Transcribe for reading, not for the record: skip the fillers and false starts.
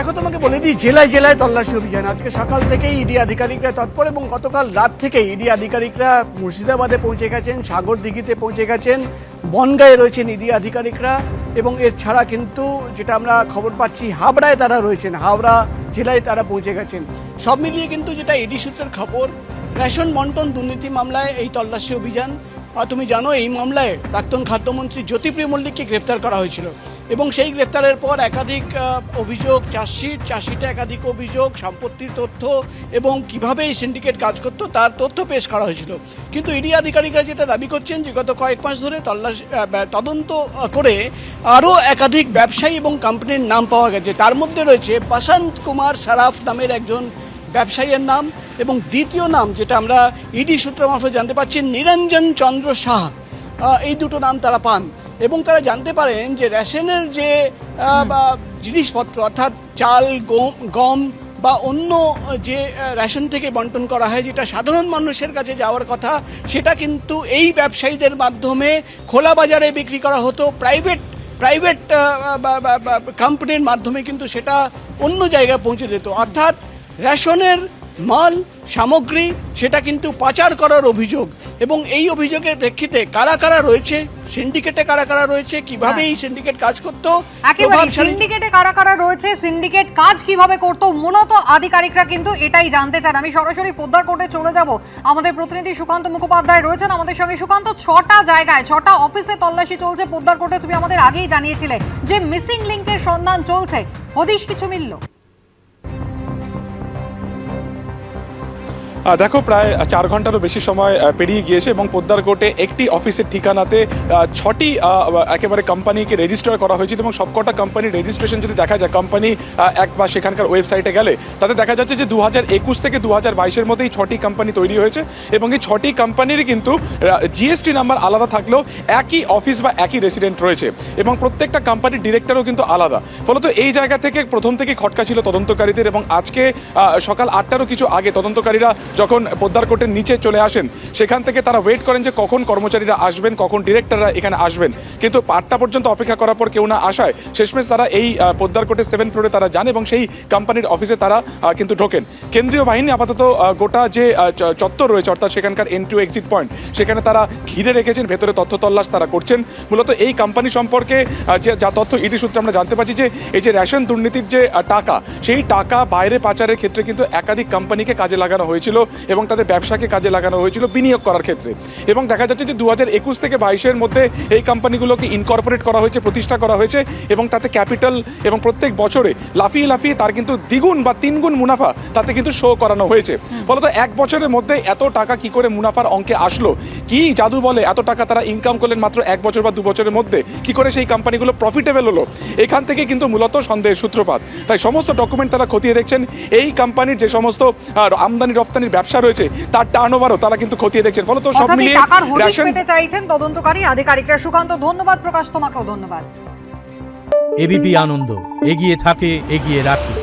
দেখো তোমাকে বলে দিই, জেলায় জেলায় তল্লাশি অভিযান। আজকে সকাল থেকেই ইডি আধিকারিকরা তৎপর এবং গতকাল রাত থেকেই ইডি আধিকারিকরা মুর্শিদাবাদে পৌঁছে গেছেন, সাগরদিঘিতে পৌঁছে গেছেন, বনগাঁয়ে রয়েছেন ইডি আধিকারিকরা। এবং এর ছাড়া কিন্তু যেটা আমরা খবর পাচ্ছি, হাবড়ায় তারা রয়েছেন, হাওড়া জেলায় তারা পৌঁছে গেছেন। সব মিলিয়ে কিন্তু যেটা ইডি সূত্রের খবর, রেশন বন্টন দুর্নীতি মামলায় এই তল্লাশি অভিযান। আর তুমি জানো, এই মামলায় প্রাক্তন খাদ্যমন্ত্রী জ্যোতিপ্রিয় মল্লিককে গ্রেফতার করা হয়েছিল এবং সেই গ্রেফতারের পর একাধিক অভিযোগ, চার্জশিটে একাধিক অভিযোগ, সম্পত্তির তথ্য এবং কিভাবে এই সিন্ডিকেট কাজ করতো তার তথ্য পেশ করা হয়েছিল। কিন্তু ইডি আধিকারিকরা যেটা দাবি করছেন যে গত কয়েক মাস ধরে তদন্ত করে আরও একাধিক ব্যবসায়ী এবং কোম্পানির নাম পাওয়া গেছে। তার মধ্যে রয়েছে বসন্ত কুমার সারাফ নামের একজন ব্যবসায়ীর নাম এবং দ্বিতীয় নাম যেটা আমরা ইডি সূত্র মারফত জানতে পারছি, নিরঞ্জন চন্দ্র সাহা। এই দুটো নাম তারা পান এবং তারা জানতে পারেন যে রেশনের যে জিনিসপত্র অর্থাৎ চাল, গম বা অন্য যে রেশন থেকে বন্টন করা হয়, যেটা সাধারণ মানুষের কাছে যাওয়ার কথা, সেটা কিন্তু এই ব্যবসায়ীদের মাধ্যমে খোলা বাজারে বিক্রি করা হতো। প্রাইভেট কোম্পানির মাধ্যমে কিন্তু সেটা অন্য জায়গায় পৌঁছে যেত। অর্থাৎ রেশনের মাল সামগ্রী সেটা কিন্তু পাচার করার অভিযোগ। এবং এই অভিযোগের প্রেক্ষিতে কারা কারা রয়েছে, সিন্ডিকেটে কারা কারা রয়েছে, কিভাবে এই সিন্ডিকেট কাজ করতো, সিন্ডিকেটে কারা কারা রয়েছে, সিন্ডিকেট কাজ কিভাবে করতো, মূলত আধিকারিকরা কিন্তু এটাই জানতে চান। আমি সরাসরি পোদ্দার কোর্টে চলে যাব। আমাদের প্রতিনিধি সুকান্ত মুখোপাধ্যায় রয়েছেন আমাদের সঙ্গে। সুকান্ত, 6টা জায়গায় 6টা অফিসে তল্লাশি চলছে পোদ্দার কোর্টে। তুমি আমাদের আগেই জানিয়েছিলে যে মিসিং লিংকের সন্ধান চলছে, হদিশ কিছু মিলল? দেখো, প্রায় 4 ঘন্টারও বেশি সময় পেরিয়ে গিয়েছে এবং পোদ্দার কোর্টে একটি অফিসের ঠিকানাতে 6টি একেবারে কোম্পানিকে রেজিস্টার করা হয়েছিল এবং সবকটা কোম্পানির রেজিস্ট্রেশন যদি দেখা যায় কোম্পানি একবার সেখানকার ওয়েবসাইটে গেলে তাতে দেখা যাচ্ছে যে 2021 থেকে 2022-এর মধ্যেই 6টি কোম্পানি তৈরি হয়েছে এবং এই 6টি কোম্পানিরই কিন্তু জিএসটি নাম্বার আলাদা থাকলেও একই অফিস বা একই রেসিডেন্ট রয়েছে এবং প্রত্যেকটা কোম্পানির ডিরেক্টরও কিন্তু আলাদা। ফলত এই জায়গা থেকে প্রথম থেকে খটকা ছিল তদন্তকারীদের এবং আজকে সকাল 8টারও কিছু আগে তদন্তকারীরা যখন পোদ্দার কোর্টের নিচে চলে আসেন সেখান থেকে তারা ওয়েট করেন যে কখন কর্মচারীরা আসবেন, কখন ডিরেক্টররা এখানে আসবেন। কিন্তু 8টা পর্যন্ত অপেক্ষা করার পর কেউ না আসায় শেষমেশ তারা এই পোদ্দার কোর্টের 7th ফ্লোরে তারা যান এবং সেই কোম্পানির অফিসে তারা কিন্তু ঢোকেন। কেন্দ্রীয় বাহিনী আপাতত গোটা যে চত্বর রয়েছে অর্থাৎ সেখানকার এন্ট্রি এক্সিট পয়েন্ট সেখানে তারা ঘিরে রেখেছেন, ভেতরে তথ্য তল্লাশ তারা করছেন। মূলত এই কোম্পানি সম্পর্কে যা তথ্য ইডি সূত্রে আমরা জানতে পারছি যে এই যে রেশন দুর্নীতির যে টাকা, সেই টাকা বাইরে পাচারের ক্ষেত্রে কিন্তু একাধিক কোম্পানিকে কাজে লাগানো হয়েছিল এবং তাদের ব্যবসাকে কাজে লাগানো হয়েছিল বিনিয়োগ করার ক্ষেত্রে। এবং দেখা যাচ্ছে যে 2021 থেকে 22-এর মধ্যে এই কোম্পানিগুলোকে ইনকর্পোরেট করা হয়েছে, প্রতিষ্ঠা করা হয়েছে এবং তাতে ক্যাপিটাল এবং প্রত্যেক বছরে লাফিয়ে লাফিয়ে তার কিন্তু দ্বিগুণ বা 3 গুণ মুনাফা তাতে কিন্তু শো করানো হয়েছে। ফলত 1 বছরের মধ্যে এত টাকা কি করে মুনাফার অঙ্কে আসলো, কি জাদু বলে এত টাকা তারা ইনকাম করলেন মাত্র 1 বছর বা 2 বছরের মধ্যে, কি করে সেই কোম্পানিগুলো প্রফিটেবল হলো, এখান থেকে কিন্তু মূলত সন্দেহের সূত্রপাত। তাই সমস্ত ডকুমেন্ট তারা খতিয়ে দেখছেন। এই কোম্পানির যে সমস্ত আমদানি রপ্তানির ব্যবসা রয়েছে তার টার্নওভারও তারা কিন্তু খতিয়ে দেখছেন। ফলত সব মিলিয়ে টাকার হদিশ পেতে চাইছেন তদন্তকারী আধিকারিকরা। সুকান্ত, ধন্যবাদ। প্রকাশ, তোমাকেও ধন্যবাদ। এবিপি আনন্দ, এগিয়ে থাকে, এগিয়ে রাখে।